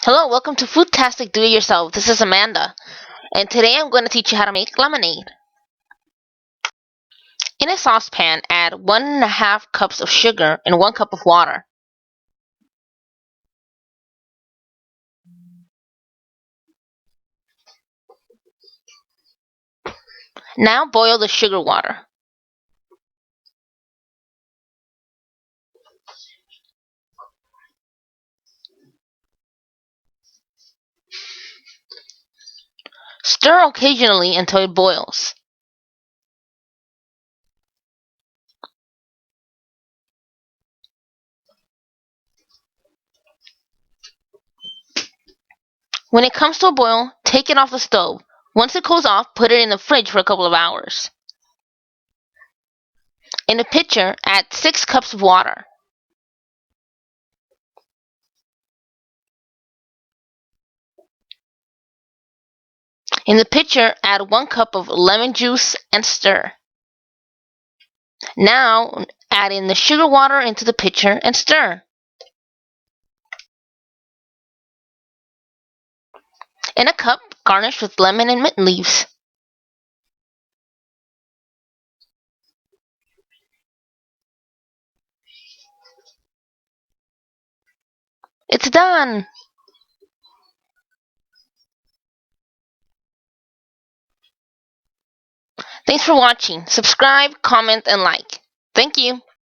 Hello, welcome to Foodtastic Do It Yourself. This is Amanda, and today I'm going to teach you how to make lemonade. In a saucepan, add 1.5 cups of sugar and 1 cup of water. Now boil the sugar water. Stir occasionally until it boils. When it comes to a boil, take it off the stove. Once it cools off, put it in the fridge for a couple of hours. In a pitcher, add 6 cups of water. In the pitcher, add 1 cup of lemon juice and stir. Now, add in the sugar water into the pitcher and stir. In a cup, garnish with lemon and mint leaves. It's done! Thanks for watching. Subscribe, comment, and like. Thank you.